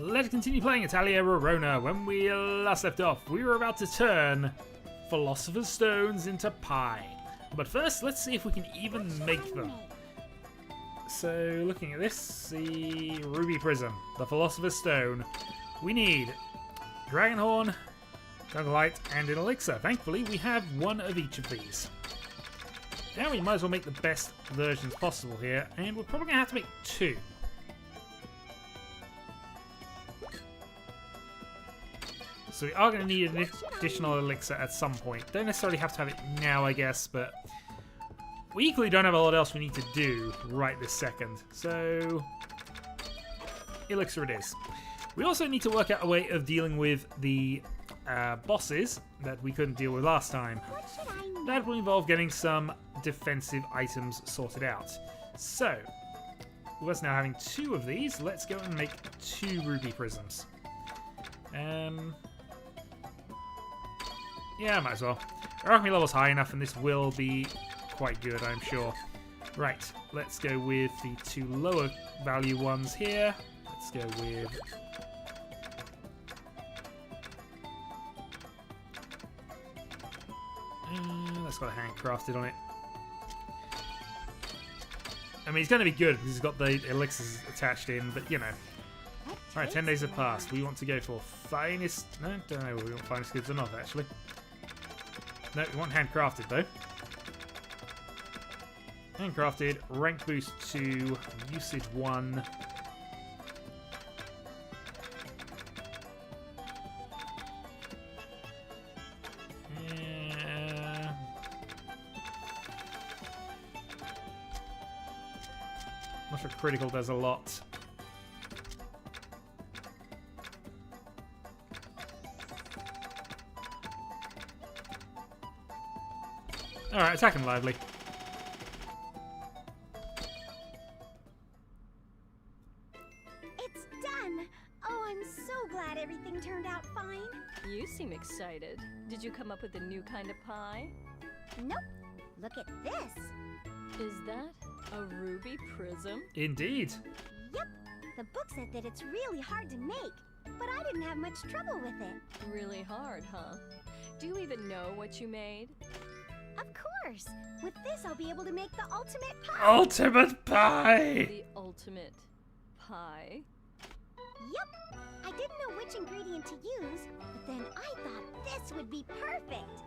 Let's continue playing Atelier Rorona. When we last left off, we were about to turn Philosopher's Stones into pie. But first, let's see if we can even make them. So, looking at this, the Ruby Prism, the Philosopher's Stone. We need Dragon Horn, Jungle Light, and an Elixir. Thankfully, we have one of each of these. Now we might as well make the best versions possible here, and we're probably going to have to make two. So we are going to need an additional elixir at some point. Don't necessarily have to have it now, I guess, but we equally don't have a lot else we need to do right this second. So, elixir it is. We also need to work out a way of dealing with the bosses that we couldn't deal with last time. That will involve getting some defensive items sorted out. So, with us now having two of these, let's go and make two ruby prisms. Yeah, might as well. Our alchemy level's high enough, and this will be quite good, I'm sure. Right, let's go with the two lower value ones here. Let's go with... that's got a handcrafted on it. I mean, it's going to be good because it's got the elixirs attached in, but you know. Alright, 10 days have passed. We want to go for finest... No, don't know whether we want finest goods or not, actually. No, we want handcrafted, though. Handcrafted, rank boost 2, usage 1. Not sure critical does a lot. Alright, attack and lively. It's done! Oh, I'm so glad everything turned out fine. You seem excited. Did you come up with a new kind of pie? Nope. Look at this. Is that a ruby prism? Indeed. Yep. The book said that it's really hard to make, but I didn't have much trouble with it. Really hard, huh? Do you even know what you made? Of course! With this, I'll be able to make the ultimate pie! Ultimate pie! The ultimate pie? Yep! I didn't know which ingredient to use, but then I thought this would be perfect!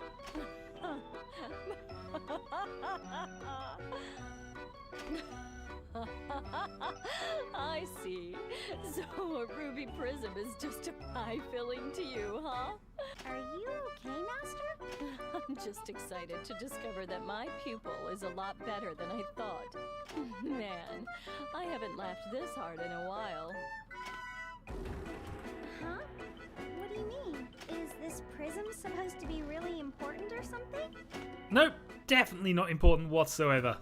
I see. So a ruby prism is just a pie filling to you, huh? Are you okay, Master? I'm just excited to discover that my pupil is a lot better than I thought. Man, I haven't laughed this hard in a while. Huh? What do you mean? Is this prism supposed to be really important or something? Nope, definitely not important whatsoever.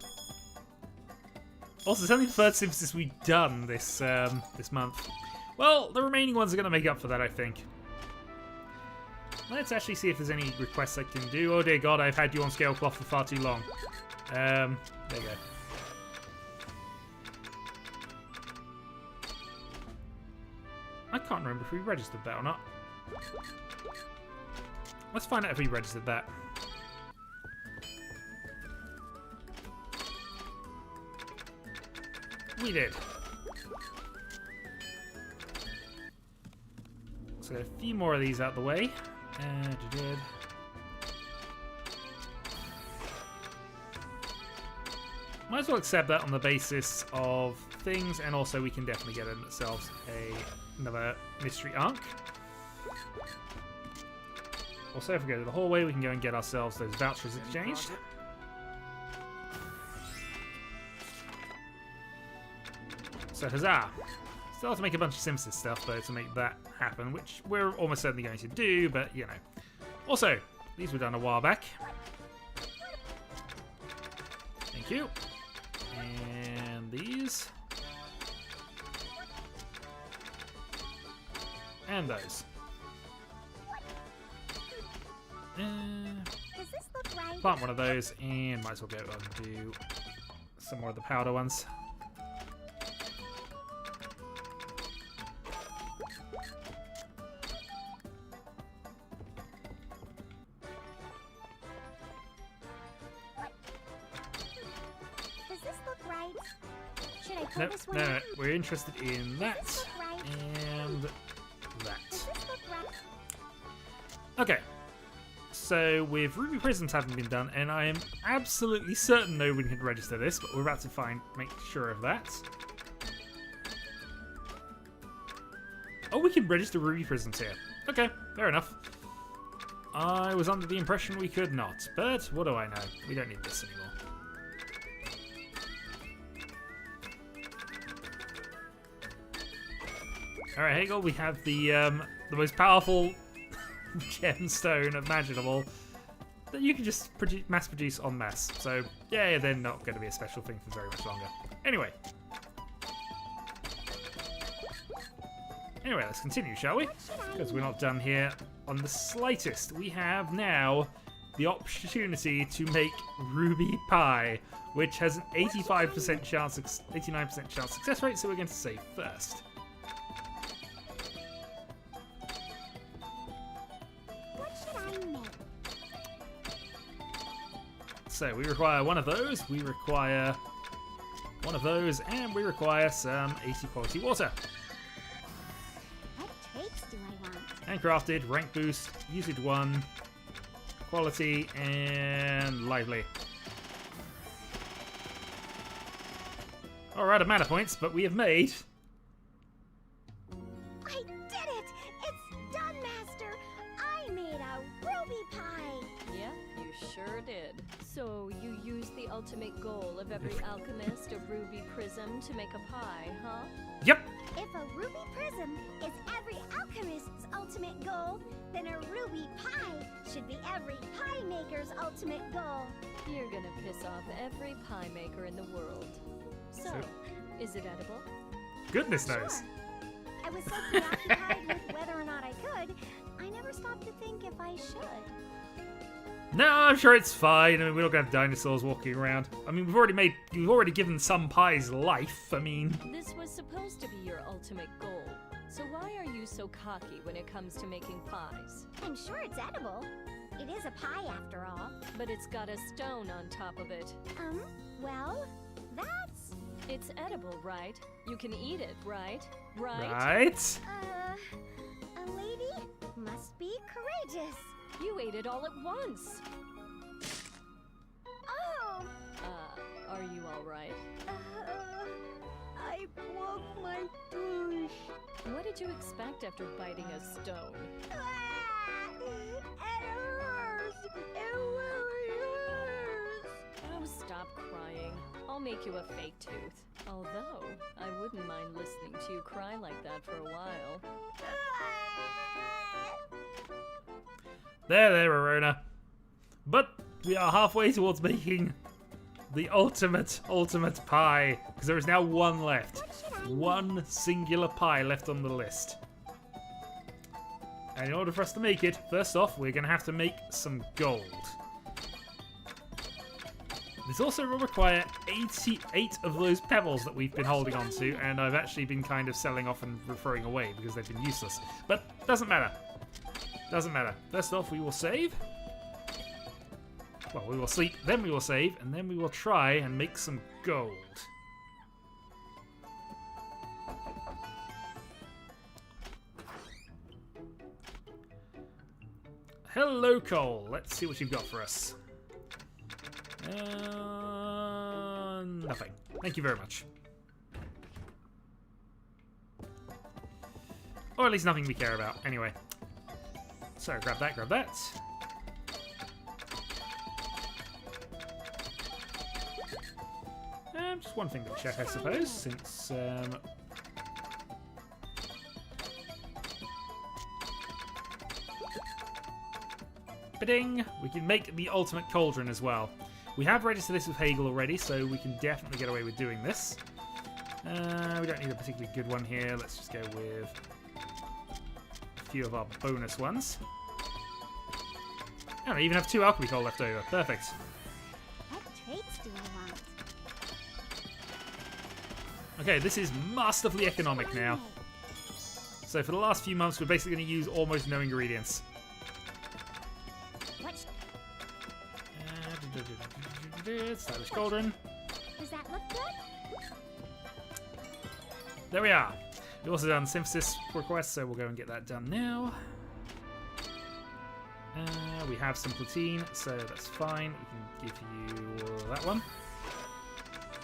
Also, it's only the third synthesis we've done this this month. Well, the remaining ones are going to make up for that, I think. Let's actually see if there's any requests I can do. Oh dear God, I've had you on scale cloth for far too long. There you go. I can't remember if we registered that or not. Let's find out if we registered that. We did. So a few more of these out the way. And you did. Might as well accept that on the basis of things, and also we can definitely get ourselves another mystery Ankh. Also, if we go to the hallway, we can go and get ourselves those vouchers exchanged. So, huzzah! Still have to make a bunch of Simpsons stuff, though, to make that happen, which we're almost certainly going to do, but, you know. Also, these were done a while back. Thank you. And these. And those. Does this look right? Plant one of those, and might as well go and do some more of the powder ones. I pull Nope, this one no, out? we're interested in that Does this look right? and Does that. this look right? Okay. So, with Ruby Prisms having been done, and I am absolutely certain no one can register this, but we're about to make sure of that. Oh, we can register Ruby Prisms here. Okay, fair enough. I was under the impression we could not, but what do I know? We don't need this anymore. Alright, Hegel, we have the most powerful gemstone imaginable that you can just mass produce en masse. So, yeah, they're not going to be a special thing for very much longer. Anyway, let's continue, shall we? Because we're not done here on the slightest. We have now the opportunity to make ruby pie, which has an 89% chance success rate, so we're going to save first. What should I make? So we require one of those, we require one of those, and we require some 80 quality water. What traits do I want? Handcrafted, rank boost, usage 1, quality, and lively. Alright, mana points, but we have made... I did it! It's done, Master! I made a ruby pie! Yeah, you sure did. So you used the ultimate goal of every alchemist, a ruby prism, to make a pie, huh? Yep! If a ruby prism is every alchemist's ultimate goal, then a ruby pie should be every pie maker's ultimate goal. You're gonna piss off every pie maker in the world. So, is it edible? Goodness knows. Sure. I was so preoccupied with whether or not I could, I never stopped to think if I should. No, I'm sure it's fine. I mean, we're not going to have dinosaurs walking around. I mean, you've already given some pies life. I mean... This was supposed to be your ultimate goal. So why are you so cocky when it comes to making pies? I'm sure it's edible. It is a pie after all. But it's got a stone on top of it. Well, that's... It's edible, right? You can eat it, right? Right? A lady must be courageous. You ate it all at once. Oh! Are you alright? I broke my tooth. What did you expect after biting a stone? It hurts. It really hurts. Oh, stop crying. I'll make you a fake tooth. Although, I wouldn't mind listening to you cry like that for a while. There, Rorona. But we are halfway towards making the ultimate pie. Because there is now one left. One singular pie left on the list. And in order for us to make it, first off, we're going to have to make some gold. This also will require 88 of those pebbles that we've been holding on to, and I've actually been kind of selling off and throwing away because they've been useless. But doesn't matter. Doesn't matter. First off, we will save. Well, we will sleep, then we will save, and then we will try and make some gold. Hello, Cole. Let's see what you've got for us. Nothing. Thank you very much. Or at least nothing we care about. Anyway. So, grab that, grab that. Just one thing to check, I suppose, since... Ba-ding! We can make the ultimate cauldron as well. We have registered this with Hegel already, so we can definitely get away with doing this. We don't need a particularly good one here. Let's just go with a few of our bonus ones. And I even have 2 alchemy coal left over. Perfect. What traits do I want? Okay, this is masterfully economic now. So for the last few months, we're basically going to use almost no ingredients. What? Stylish Cauldron. Does that look good? There we are. We've also done synthesis requests, so we'll go and get that done now. We have some platine, so that's fine. We can give you that one.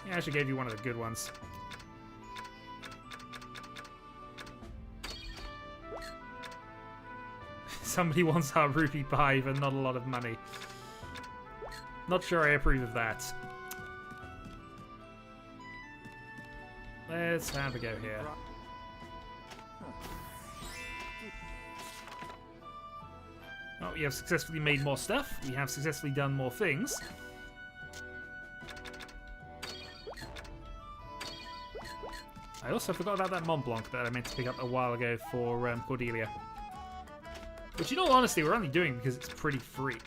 Yeah, I actually gave you one of the good ones. Somebody wants our rupee pie for not a lot of money. Not sure I approve of that. Let's have a go here. Oh, we have successfully made more stuff. We have successfully done more things. I also forgot about that Mont Blanc that I meant to pick up a while ago for Cordelia. Which, in all honesty, we're only doing because it's pretty free.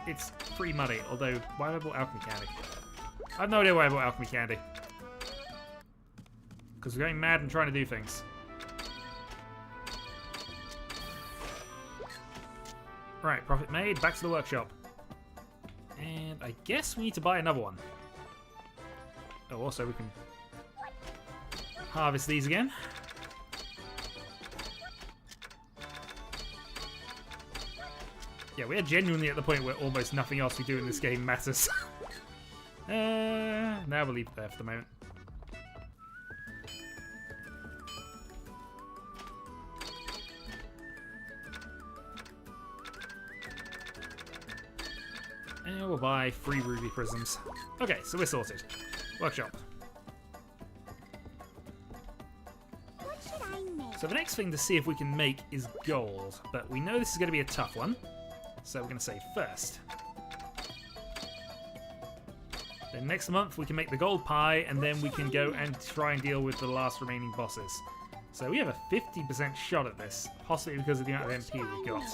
It's free money, although, why have I bought alchemy candy? I have no idea why I bought alchemy candy. Because we're going mad and trying to do things. Right, profit made, back to the workshop. And I guess we need to buy another one. Oh, also we can harvest these again. Yeah, we are genuinely at the point where almost nothing else we do in this game matters. Now we'll leave it there for the moment. And we'll buy 3 ruby prisms. Okay, so we're sorted. Workshop. What should I make? So the next thing to see if we can make is gold, but we know this is going to be a tough one. So we're going to say first. Then next month we can make the gold pie, and then we can go and try and deal with the last remaining bosses. So we have a 50% shot at this, possibly because of the amount of MP we got.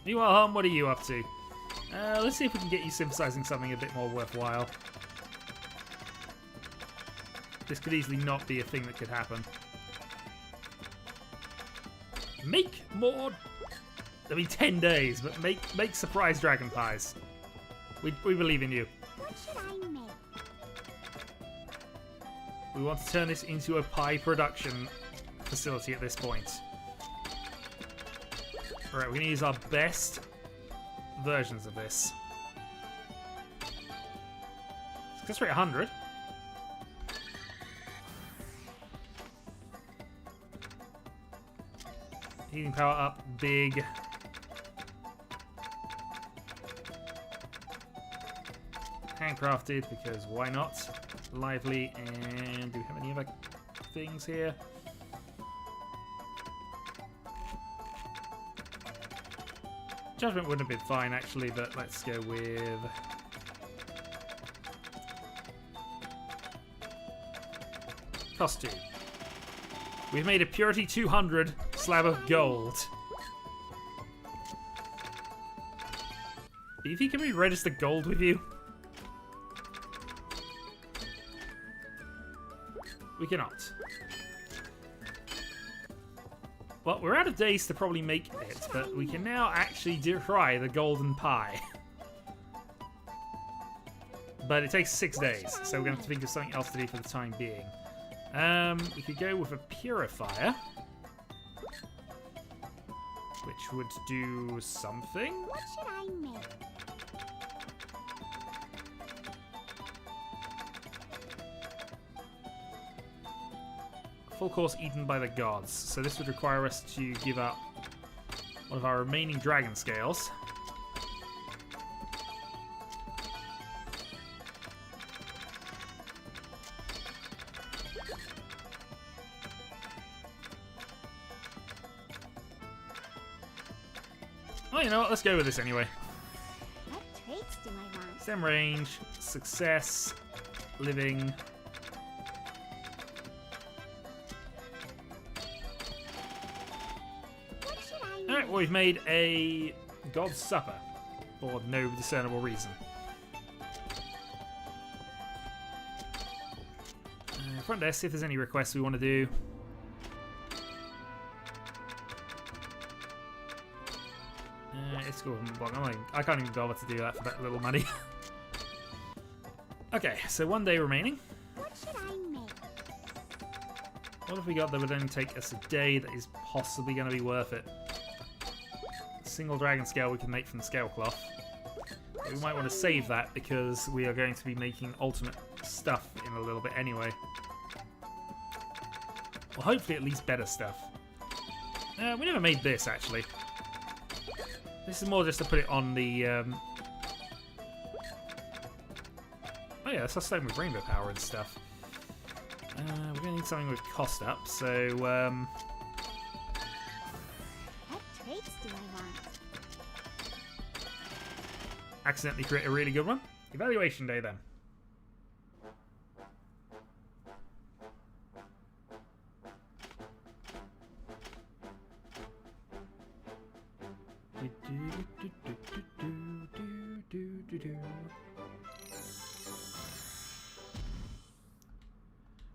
Meanwhile, Hum, what are you up to? Let's see if we can get you synthesizing something a bit more worthwhile. This could easily not be a thing that could happen. Make more... I mean, 10 days, but make surprise dragon pies. We believe in you. What should I make? We want to turn this into a pie production facility at this point. Alright, we're going to use our best versions of this. Success rate 100. Heating power up, big. Handcrafted, because why not? Lively, and do we have any other things here? Judgment wouldn't have been fine, actually, but let's go with... Costume. We've made a Purity 200 slab of gold. Do you think can we register gold with you? We cannot. Well, we're out of days to probably make it, but we can now actually try the golden pie. But it takes 6 days, so we're going to have to think of something else to do for the time being. We could go with a purifier, which would do something. What should I make? Full course eaten by the gods. So this would require us to give up one of our remaining dragon scales. Oh, you know what? Let's go with this anyway. What traits do I want? Stem range, success, living. What should I make? Alright, well, we've made a God's Supper for no discernible reason. Front desk, see if there's any requests we want to do. School block. I can't even bother to do that for that little money. Okay, so 1 day remaining. What should I make? What have we got that would only take us a day that is possibly going to be worth it? Single dragon scale we can make from the scale cloth. But we might want to save that because we are going to be making ultimate stuff in a little bit anyway. Well, hopefully at least better stuff. We never made this, actually. This is more just to put it on the... Oh yeah, that's our stone with rainbow power and stuff. We're going to need something with cost up, so... What traits do I want? accidentally create a really good one. Evaluation day, then.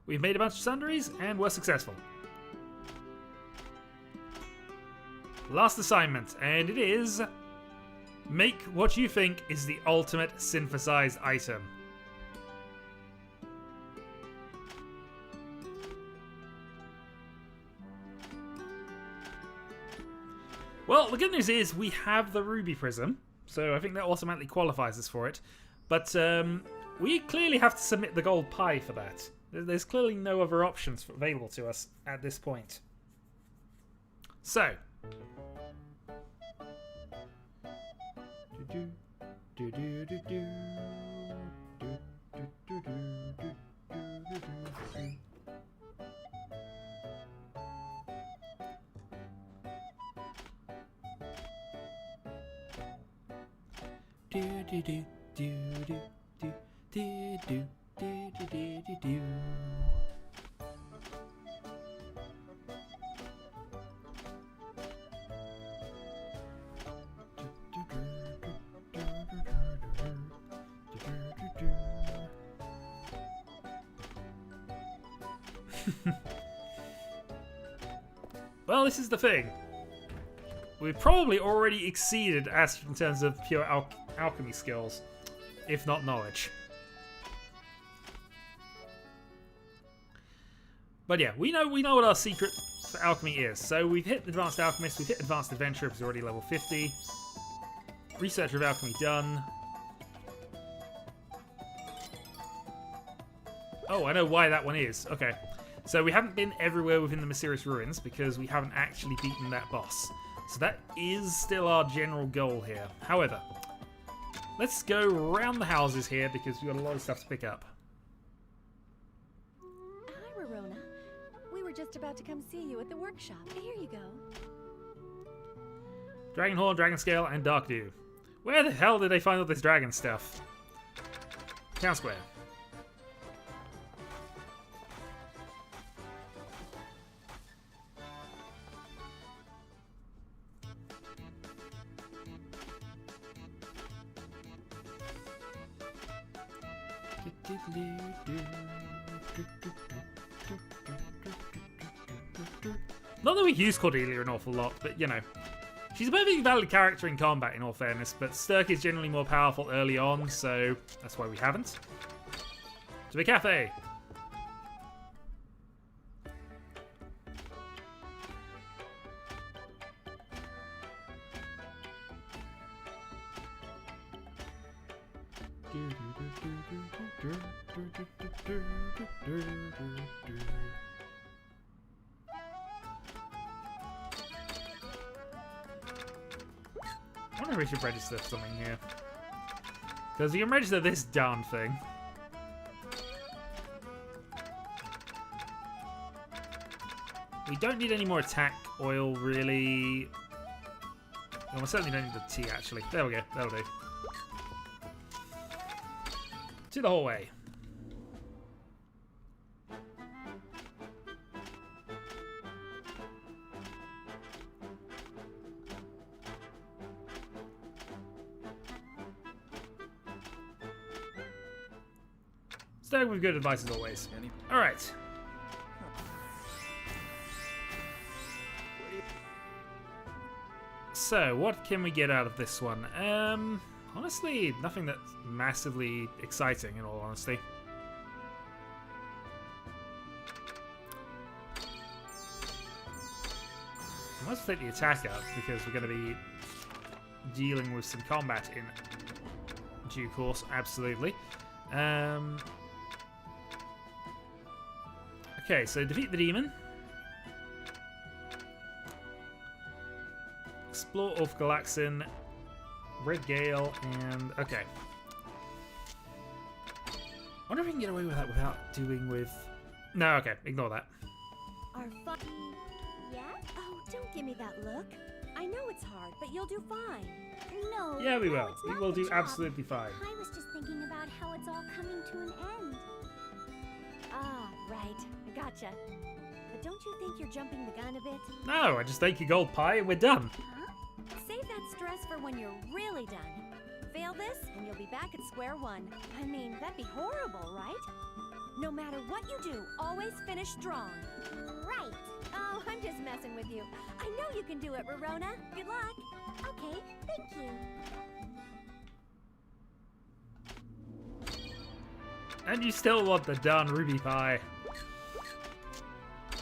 We've made a bunch of sundries, and we're successful. Last assignment, and it is... make what you think is the ultimate synthesized item. Well, the good news is we have the ruby prism, so I think that automatically qualifies us for it. But we clearly have to submit the gold pie for that. There's clearly no other options available to us at this point. So. Well, this is the thing. We've probably already exceeded Astrid in terms of pure alchemy skills, if not knowledge. But yeah, we know what our secret for alchemy is. So we've hit Advanced Alchemist, we've hit Advanced Adventurer, which is already level 50. Researcher of Alchemy done. Oh, I know why that one is. Okay. So we haven't been everywhere within the Mysterious Ruins because we haven't actually beaten that boss. So that is still our general goal here. However, let's go around the houses here because we've got a lot of stuff to pick up. Hi, Rorona. We were just about to come see you at the workshop. Here you go. Dragon Horn, Dragon Scale, and Dark Dew. Where the hell did they find all this dragon stuff? Town Square. Not that we use Cordelia an awful lot, but you know. She's a perfectly valid character in combat, in all fairness, but Sturk is generally more powerful early on, so that's why we haven't. To the cafe! I wonder if we should register something here. Because you can register this darn thing. We don't need any more attack oil, really. Well, we certainly don't need the tea, actually. There we go. That'll do. To the hallway. Staying with good advice as always. Alright. So, what can we get out of this one? Honestly, nothing that's massively exciting, in all honesty. Let's take the attack up, because we're going to be dealing with some combat in due course, absolutely. Okay, so defeat the demon. Explore off Galaxin, Red Gale, and... okay. I wonder if we can get away with that without doing with... no, okay, ignore that. Our fun. Yeah? Oh, don't give me that look. I know it's hard, but you'll do fine. No. Yeah, we no, will. it's We not will the do job. absolutely fine. I was just thinking about how it's all coming to an end. Ah, right. I gotcha. But don't you think you're jumping the gun a bit? No, I just take your gold pie and we're done. Huh? Save that stress for when you're really done. Fail this, and you'll be back at square one. I mean, that'd be horrible, right? No matter what you do, always finish strong. Right. Oh, I'm just messing with you. I know you can do it, Rorona. Good luck. Okay, thank you. And you still want the darn ruby pie.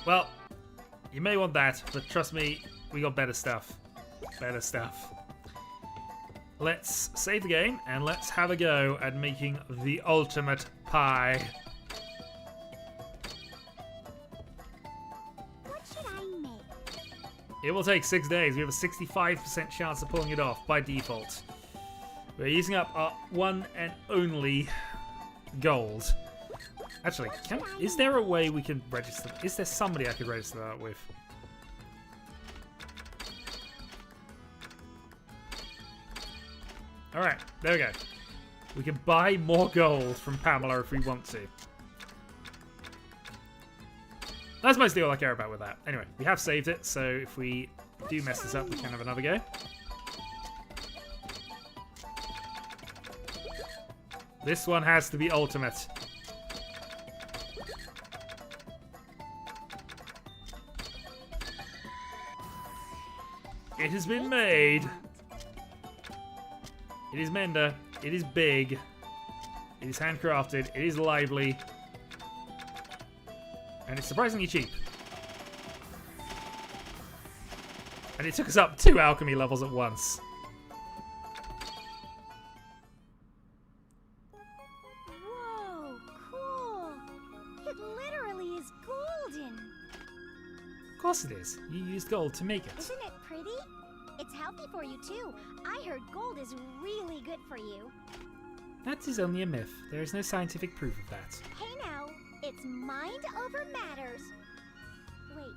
Well, you may want that, but trust me, we got better stuff. Better stuff. Let's save the game, and let's have a go at making the ultimate pie. What should I make? It will take 6 days. We have a 65% chance of pulling it off by default. We're using up our one and only gold. Actually, is there a way we can register? Is there somebody I could register that with? Alright, there we go. We can buy more gold from Pamela if we want to. That's mostly all I care about with that. Anyway, we have saved it, so if we do mess this up, we can have another go. This one has to be ultimate. It has been made. It is Mender. It is big. It is handcrafted. It is lively. And it's surprisingly cheap. And it took us up 2 alchemy levels at once. Whoa, cool. It literally is golden. Of course it is. You used gold to make it. Isn't it pretty? It's healthy for you too. I heard gold is really good for you. That is only a myth. There is no scientific proof of that. Hey now, it's mind over matters. Wait,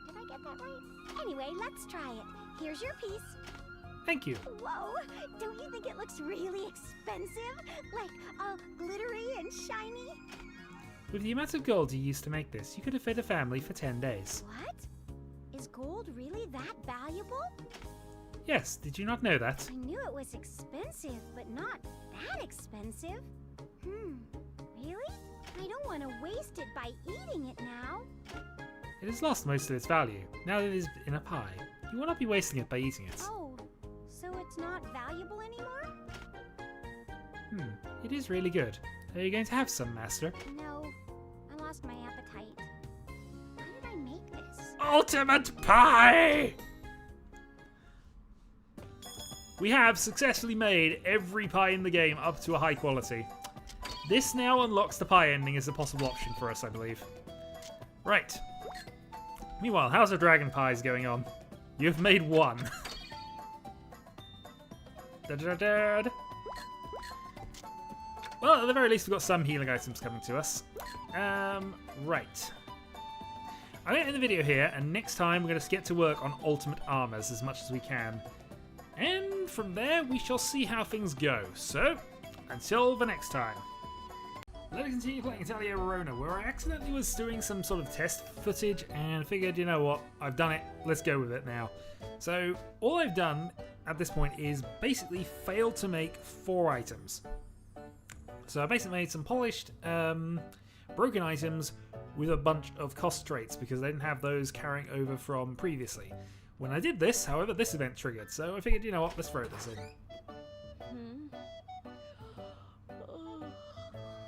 did I get that right? Anyway, let's try it. Here's your piece. Thank you. Whoa, don't you think it looks really expensive? Like, all glittery and shiny? With the amount of gold you used to make this, you could have fed a family for 10 days. What? Is gold really that valuable? Yes, did you not know that? I knew it was expensive, but not that expensive. Really? I don't want to waste it by eating it now. It has lost most of its value, now that it is in a pie. You will not be wasting it by eating it. Oh, so it's not valuable anymore? It is really good. Are you going to have some, Master? No, I lost my appetite. Why did I make this? Ultimate pie! We have successfully made every pie in the game up to a high quality. This now unlocks the pie ending as a possible option for us, I believe. Right. Meanwhile, how's the dragon pies going on? You've made one. Da-da-da-da. Well, at the very least, we've got some healing items coming to us. Right. I'm going to end the video here, and next time we're going to get to work on ultimate armors as much as we can. And from there, we shall see how things go. So, until the next time. Let's continue playing Atelier Rorona, where I accidentally was doing some sort of test footage and figured, you know what, I've done it, let's go with it now. So, all I've done at this point is basically failed to make 4 items. So I basically made some polished, broken items with a bunch of cost traits because they didn't have those carrying over from previously. When I did this, however, this event triggered, so I figured, you know what, let's throw this in. Oh,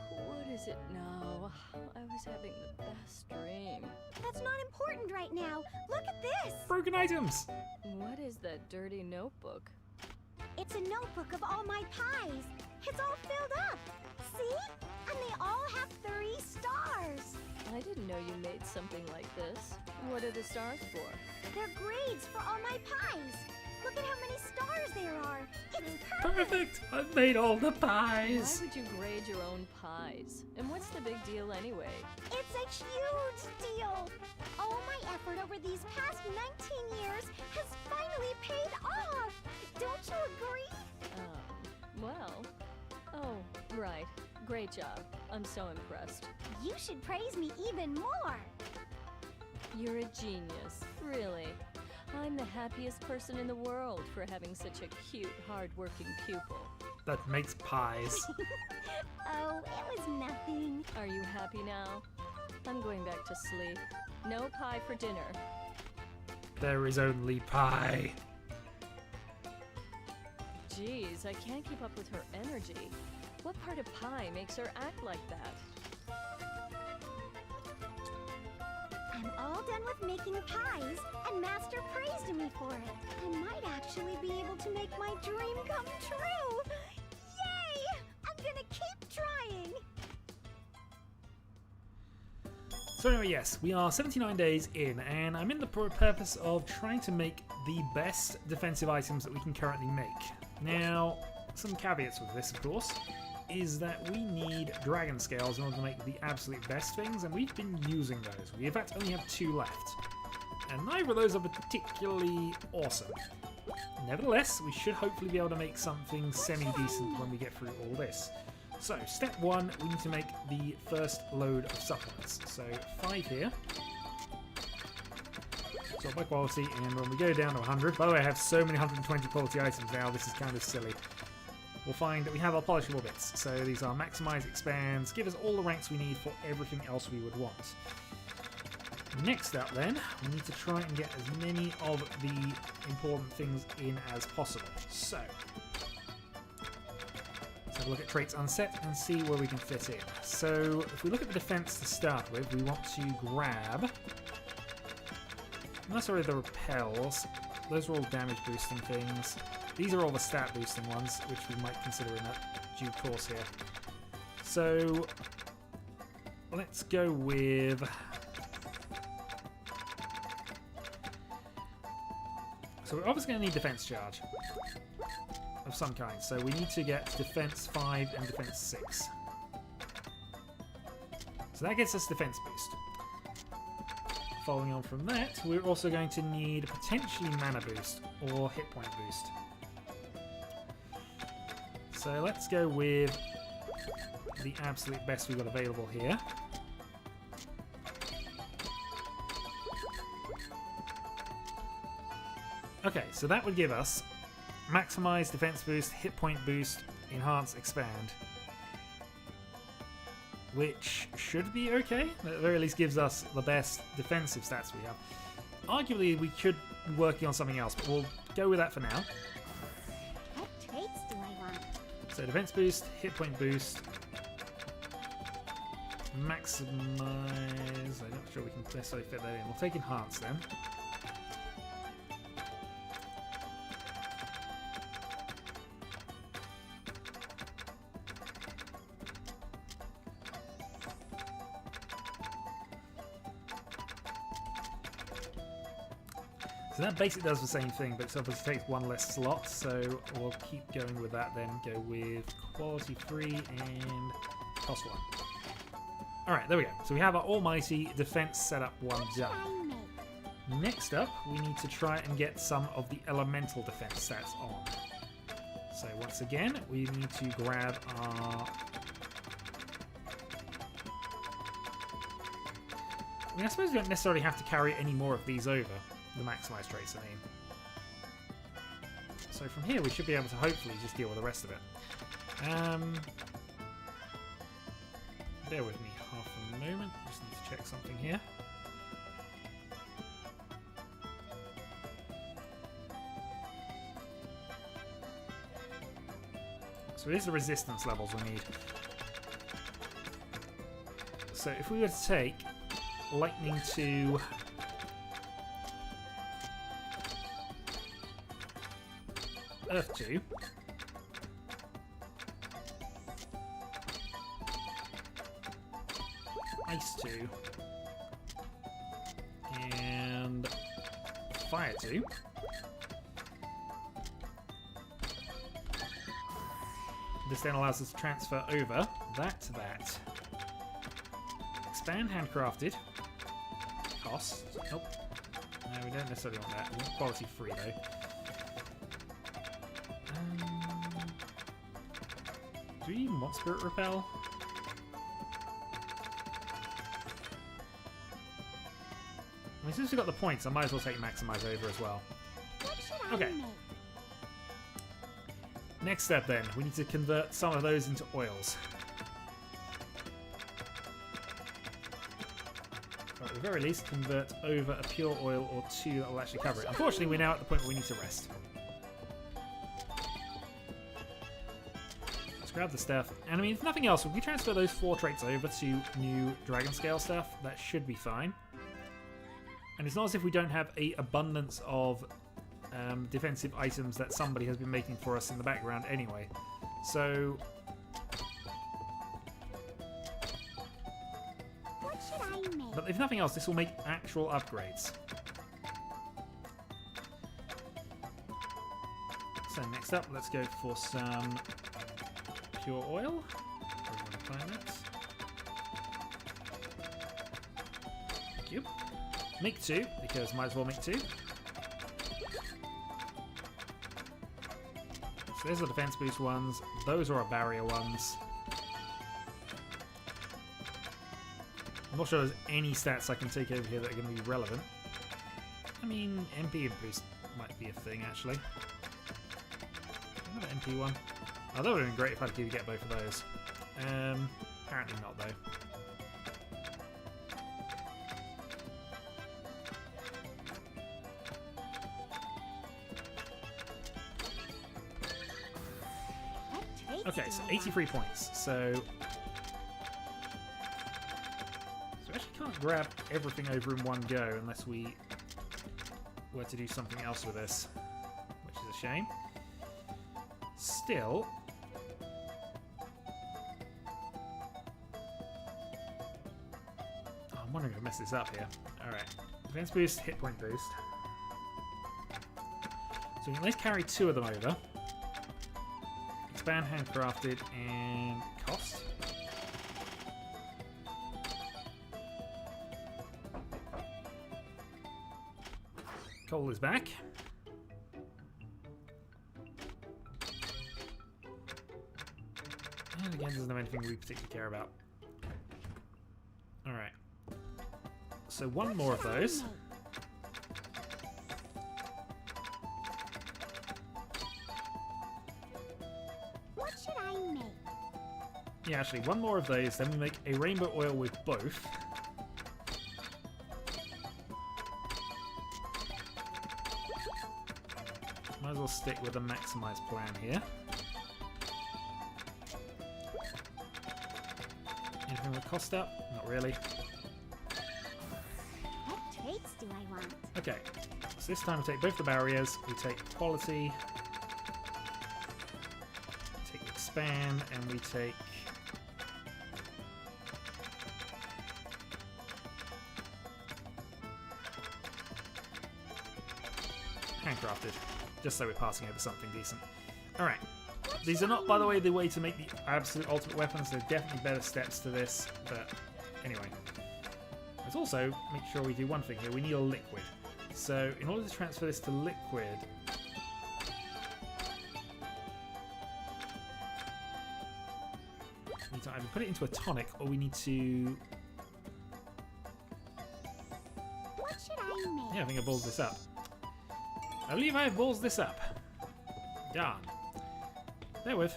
what is it now? I was having the best dream. That's not important right now. Look at this. Broken items! What is that dirty notebook? It's a notebook of all my pies. It's all filled up. See? And they all have 3 stars. I didn't know you made something like this. What are the stars for? They're grades for all my pies. Look at how many stars there are. It's perfect. Perfect! I've made all the Why pies! would you grade your own pies? And what's the big deal anyway? It's a huge deal. All my effort over these past 19 years has finally paid off. Don't you agree? Oh, right. Great job. I'm so impressed. You should praise me even more. You're a genius, really. I'm the happiest person in the world for having such a cute, hard-working pupil. That makes pies. Oh, it was nothing. Are you happy now? I'm going back to sleep. No pie for dinner. There is only pie. Geez, I can't keep up with her energy. What part of pie makes her act like that? I'm all done with making pies, and Master praised me for it. I might actually be able to make my dream come true. Yay! I'm gonna keep trying. So anyway, yes, we are 79 days in, and I'm in the purpose of trying to make the best defensive items that we can currently make. Now, some caveats with this, of course, is that we need dragon scales in order to make the absolute best things, and we've been using those. We in fact only have 2 left, and neither of those are particularly awesome. Nevertheless, we should hopefully be able to make something semi-decent when we get through all this. So, step 1, we need to make the first load of supplements. So, 5 here. Sort by quality, and when we go down to 100, by the way, I have so many 120 quality items now, this is kind of silly. We'll find that we have our polishable bits. So these are maximize, expands, give us all the ranks we need for everything else we would want. Next up then, we need to try and get as many of the important things in as possible. So, let's have a look at traits unset and see where we can fit in. So, if we look at the defense to start with, we want to grab, not necessarily the repels, those are all damage boosting things. These are all the stat boosting ones, which we might consider in due course here. So, let's go with... So we're obviously going to need defense charge of some kind. So we need to get defense 5 and defense 6. So that gets us defense boost. Following on from that, we're also going to need potentially mana boost or hit point boost. So let's go with the absolute best we've got available here. Okay, so that would give us maximize defense boost, hit point boost, enhance, expand. Which should be okay. At the very least gives us the best defensive stats we have. Arguably, we could be working on something else, but we'll go with that for now. What traits do I want? So defense boost, hit point boost, maximize. I'm not sure we can necessarily fit that in. We'll take enhance then. So that basically does the same thing, but it obviously takes 1 less slot, so we'll keep going with that then. Go with quality 3 and cost 1. Alright, there we go. So we have our almighty defense setup 1 What should done. I make? Next up, we need to try and get some of the elemental defense stats on. So once again, we need to grab our... I mean, I suppose we don't necessarily have to carry any more of these over. The maximize traits, I mean. So from here we should be able to hopefully just deal with the rest of it. Bear with me half a moment, just need to check something here. So it is the resistance levels we need. So if we were to take lightning to Earth 2, Ice 2, and Fire 2. This then allows us to transfer over that to that. Expand handcrafted. Cost. Nope. No, we don't necessarily want that. We want quality free though. Do we even want Spirit Repel? I mean, since we got the points, I might as well take Maximize over as well. What should I Okay. make? Next step then, we need to convert some of those into oils. Or at the very least, convert over a pure oil or two that will actually cover it. Unfortunately, we're now at the point where we need to rest. Let's grab the stuff. And I mean, if nothing else, if we transfer those 4 traits over to new Dragon Scale stuff, that should be fine. And it's not as if we don't have an abundance of defensive items that somebody has been making for us in the background anyway. So What should I make? but if nothing else, this will make actual upgrades. So next up, let's go for some pure oil. Where do we want to find that? Thank you. Make 2, because might as well make 2. So there's the defense boost ones. Those are our barrier ones. I'm not sure there's any stats I can take over here that are going to be relevant. I mean, MP and boost might be a thing, actually. Another MP one. Oh, that would have been great if I could get both of those. Apparently not, though. What traits Okay, do so I want? 83 points. So we actually can't grab everything over in one go unless we were to do something else with this, which is a shame. Still, oh, I'm wondering if I messed this up here. Alright, defense boost, hit point boost. So we can at least carry 2 of them over. Expand handcrafted and cost. Coal is back. And again, doesn't have anything we particularly care about. Alright. So one more of those. What should I make? Yeah, actually, one more of those, then we make a rainbow oil with both. Might as well stick with the maximize plan here. Anything with cost up? Not really. What traits do I want? Okay, so this time we take both the barriers, we take quality, take expand, and we take handcrafted, just so we're passing over something decent. Alright, these are not, by the way, the way to make the absolute ultimate weapons. There are definitely better steps to this, but anyway. Let's also make sure we do one thing here. We need a liquid. So in order to transfer this to liquid, we need to either put it into a tonic or we need to... What should I make? Yeah, I think I balls this up. I believe I have balls this up. Darn. Bear with.